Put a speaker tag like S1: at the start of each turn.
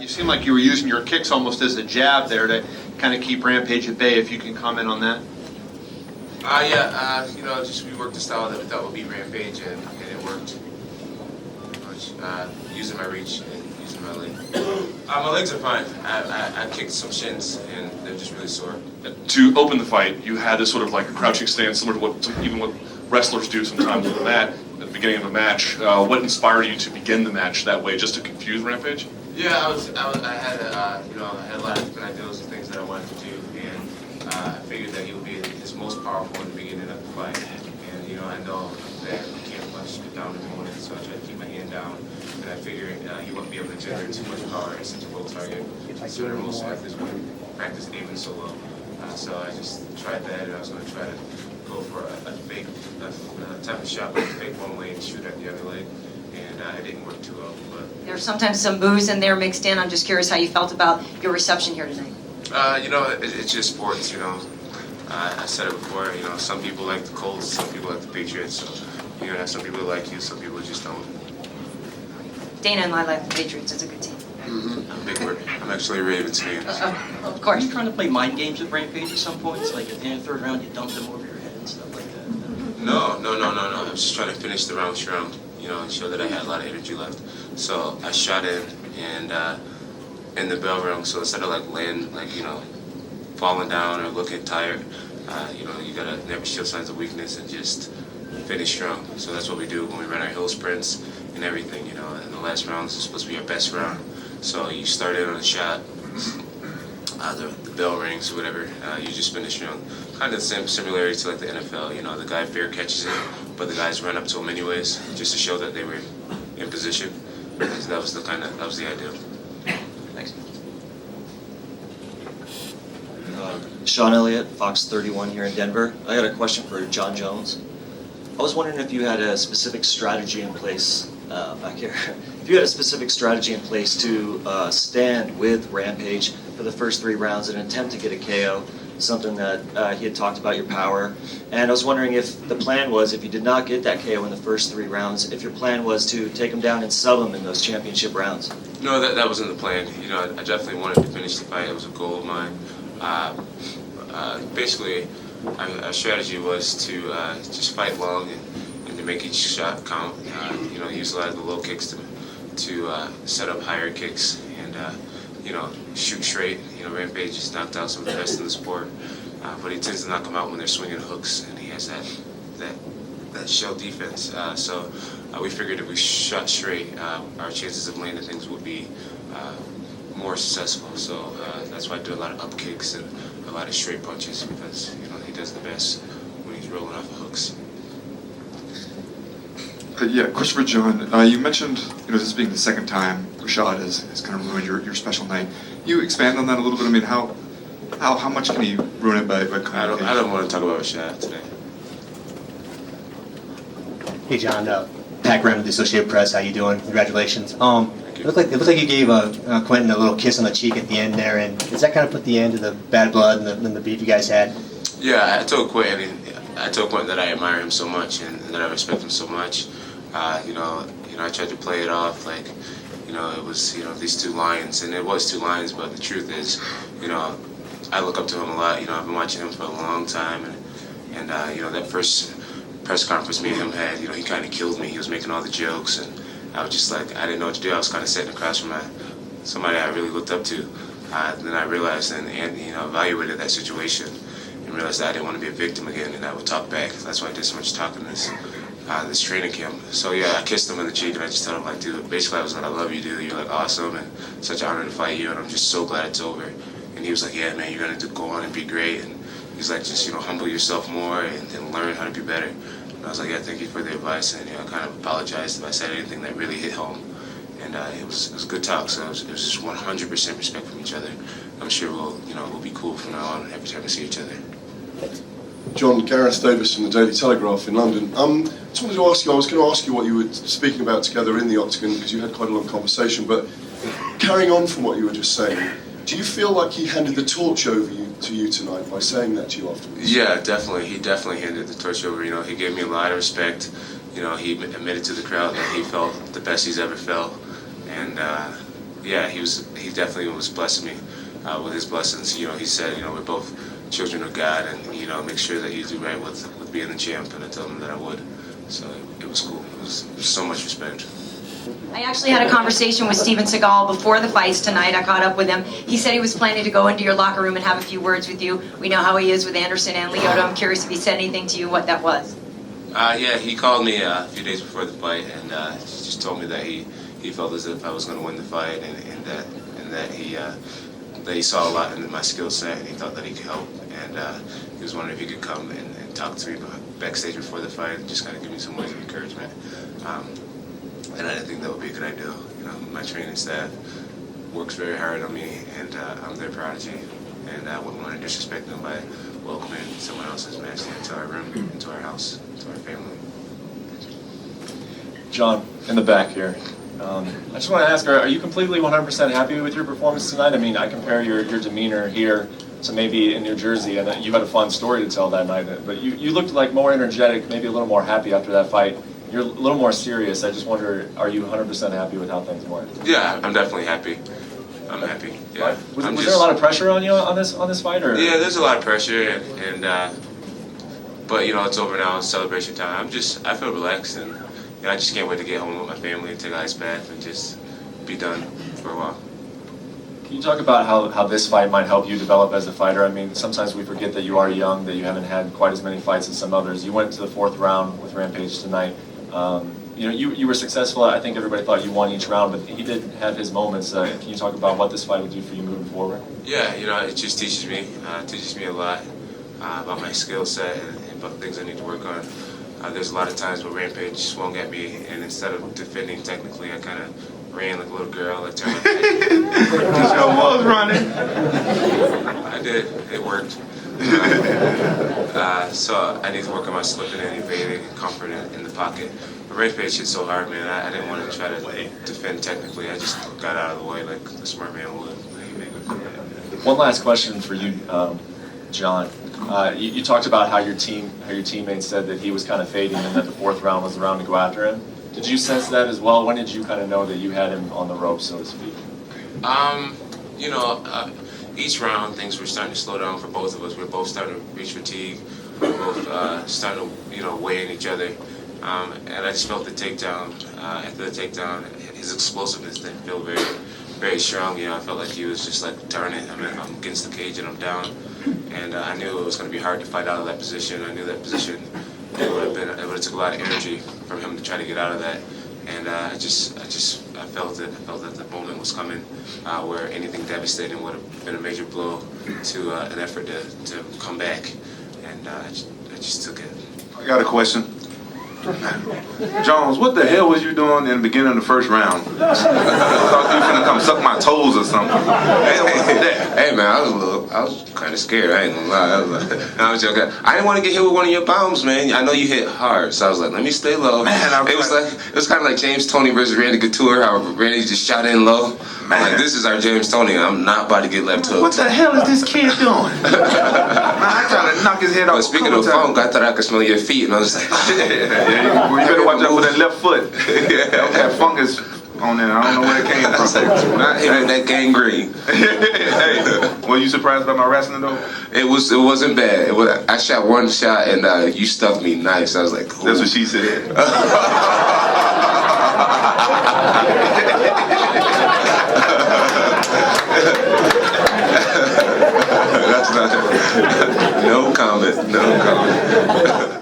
S1: You seem like you were using your kicks almost as a jab there to kind of keep Rampage at bay, if you can comment on that.
S2: Just we worked the style that we thought would beat Rampage, and it worked. Using my reach and using my leg. My legs are fine. I kicked some shins, and they're just really sore.
S3: To open the fight, you had this sort of like a crouching stance, similar to what wrestlers do sometimes with the mat at the beginning of a match. What inspired you to begin the match that way, just to confuse Rampage?
S2: Yeah, I had a lot of different ideas and things that I wanted to do, and I figured that he would be his most powerful in the beginning of the fight. And I know that he can't punch down the opponent, so I try to keep my hand down. And I figured he wouldn't be able to generate too much power at such a low target. So most athletes wouldn't practice aiming so low. So I just tried that, and I was going to try to go for a fake type of shot with a fake one leg and shoot at the other leg. And it didn't work too well. But
S4: There's sometimes some booze in there mixed in. I'm just curious how you felt about your reception here tonight.
S2: It's just sports, I said it before, some people like the Colts, some people like the Patriots. So, some people like you, some people just don't.
S4: Dana and I like the Patriots. It's a good team.
S2: Mm-hmm. Big word. I'm actually a Ravens fan.
S4: Of course.
S5: Are you trying to play mind games with Rampage at some points? Like at the end of the third round, you dumped him over your head and stuff like that?
S2: No. I was just trying to finish the round strong, and show that I had a lot of energy left. So I shot in, and the bell rung. So instead of laying, falling down or looking tired, you gotta never show signs of weakness and just finish strong. So that's what we do when we run our hill sprints and everything. And the last round is supposed to be our best round. So you start in on a shot, the bell rings or whatever, you just finish strong. Kind of the same similarity to the NFL. The guy fair catches it, but the guys run up to him anyways, just to show that they were in position. That was the idea.
S5: Thanks. Sean Elliott, Fox 31 here in Denver. I got a question for John Jones. I was wondering if you had a specific strategy in place back here. If you had a specific strategy in place to stand with Rampage for the first 3 rounds and attempt to get a KO, something that he had talked about your power. And I was wondering if the plan was, if you did not get that KO in the first 3 rounds, if your plan was to take him down and sub him in those championship rounds.
S2: No, that wasn't the plan. I definitely wanted to finish the fight. It was a goal of mine. Basically, our strategy was to just fight long and to make each shot count. Use a lot of the low kicks to set up higher kicks and shoot straight. Rampage has knocked out some of the best in the sport, but he tends to knock them out when they're swinging hooks, and he has that shell defense. So we figured if we shot straight, our chances of landing things would be more successful. So that's why I do a lot of up kicks and a lot of straight punches, because he does the best when he's rolling off of hooks.
S6: Question for John. You mentioned this being the second time Rashad has kind of ruined your special night. You expand on that a little bit. I mean, how much can he ruin it by coming?
S2: I don't want to talk about Rashad today.
S7: Hey John, Pat Graham with the Associated Press. How you doing? Congratulations. It looked like you gave Quentin a little kiss on the cheek at the end there, and does that kind of put the end to the bad blood and the beef you guys had?
S2: Yeah, I told Quentin that I admire him so much and that I respect him so much. I tried to play it off like, it was, these 2 lions, and it was 2 lions, but the truth is, I look up to him a lot. I've been watching him for a long time, and that first press conference me and him had, he kind of killed me. He was making all the jokes, and I was just like, I didn't know what to do. I was kind of sitting across from somebody I really looked up to. Then I realized and evaluated that situation and realized that I didn't want to be a victim again, and I would talk back. That's why I did so much talking this training camp. So yeah, I kissed him on the cheek and I just told him dude, basically I was like, I love you, dude. You're awesome and such an honor to fight you, and I'm just so glad it's over. And he was like, yeah, man, you're gonna go on and be great. And he's like, just humble yourself more and learn how to be better. And I was like, yeah, thank you for the advice. And I kind of apologized if I said anything that really hit home. And it was good talk. So it was just 100% respect from each other. I'm sure we'll be cool from now on every time we see each other.
S8: John, Gareth Davis from the Daily Telegraph in London. Just wanted to ask you, I was going to ask you what you were speaking about together in the Octagon, because you had quite a long conversation, but carrying on from what you were just saying, do you feel like he handed the torch over to you tonight by saying that to you afterwards?
S2: Yeah, definitely. He definitely handed the torch over. He gave me a lot of respect. He admitted to the crowd that he felt the best he's ever felt. And yeah, he definitely was blessing me with his blessings. You know, he said, you know, we're both children of God, and you know, make sure that you do right with being the champ. And I told him that I would. So it was cool. It was so much respect.
S4: I actually had a conversation with Steven Seagal before the fights tonight. I caught up with him. He said he was planning to go into your locker room and have a few words with you. We know how he is with Anderson and Lyoto. I'm curious if he said anything to you, what that was.
S2: Yeah, he called me a few days before the fight, and just told me that he felt as if I was going to win the fight, and that he saw a lot in my skill set, and he thought that he could help, and he was wondering if he could come and talk to me backstage before the fight, and just kind of give me some words of encouragement. And I didn't think that would be a good idea. You know, my training staff works very hard on me, and I'm their prodigy, and I wouldn't want to disrespect them by welcoming someone else's match into our room, into our house, to our family.
S9: John, in the back here. I just want to ask, are you completely 100% happy with your performance tonight? I mean, I compare your demeanor here to maybe in New Jersey, and you had a fun story to tell that night, but you looked like more energetic, maybe a little more happy after that fight. You're a little more serious. I just wonder, are you 100% happy with how things went?
S2: Yeah, I'm definitely happy. I'm happy. Yeah.
S9: Was there a lot of pressure on you on this fight, or?
S2: Yeah, there's a lot of pressure, but you know, it's over now. It's celebration time. I feel relaxed, and you know, I just can't wait to get home with my family and take an ice bath and just be done for a while.
S9: Can you talk about how this fight might help you develop as a fighter? I mean, sometimes we forget that you are young, that you haven't had quite as many fights as some others. You went to the 4th round with Rampage tonight. You know, you were successful. I think everybody thought you won each round, but he did have his moments. Can you talk about what this fight will do for you moving forward?
S2: Yeah, you know, it just teaches me a lot about my skill set and about things I need to work on. There's a lot of times where Rampage swung at me, and instead of defending technically, I kind of ran like a little girl. I turned my back.
S6: I was running.
S2: I did. It worked. So I need to work on my slipping and evading and comfort in the pocket. But Rampage hit so hard, man. I didn't want to try to defend technically. I just got out of the way like a smart man would.
S9: One last question for you, John. You talked about how your teammates said that he was kind of fading and that the 4th round was the round to go after him. Did you sense that as well? When did you kind of know that you had him on the ropes, so to speak?
S2: You know, each round things were starting to slow down for both of us. We were both starting to reach fatigue. We were both starting to, you know, weigh in each other. And I just felt the takedown. After the takedown, his explosiveness didn't feel very, very strong. You know, I felt like he was just like, darn it, I'm against the cage and I'm down. And I knew it was going to be hard to fight out of that position. I knew that position, it would have took a lot of energy from him to try to get out of that. And I felt it. I felt that the moment was coming where anything devastating would have been a major blow to an effort to come back. And I just took it.
S10: I got a question. Jones, what the hell was you doing in the beginning of the 1st round? I thought you were gonna come suck my toes or something.
S2: Hey man, I was kind of scared. I ain't gonna lie. I was joking. I didn't want to get hit with one of your bombs, man. I know you hit hard, so I was like, let me stay low.
S10: Man,
S2: it was kind of like James Toney versus Randy Couture. How Randy just shot in low. Man, like, this is our James Toney. I'm not about to get left hooked.
S10: What the hell is this kid doing? Man, I tried to knock his head off.
S2: But speaking of funk, I thought I could smell your feet, and I was like,
S10: yeah, you better watch out for that left foot. That fungus on there. I don't know where it came from.
S2: Not even that gangrene.
S10: Hey, were you surprised by my wrestling though?
S2: It wasn't bad. I shot one shot and you stuffed me nice. I was like, cool.
S10: That's what she said.
S2: That's not. No comment. No comment.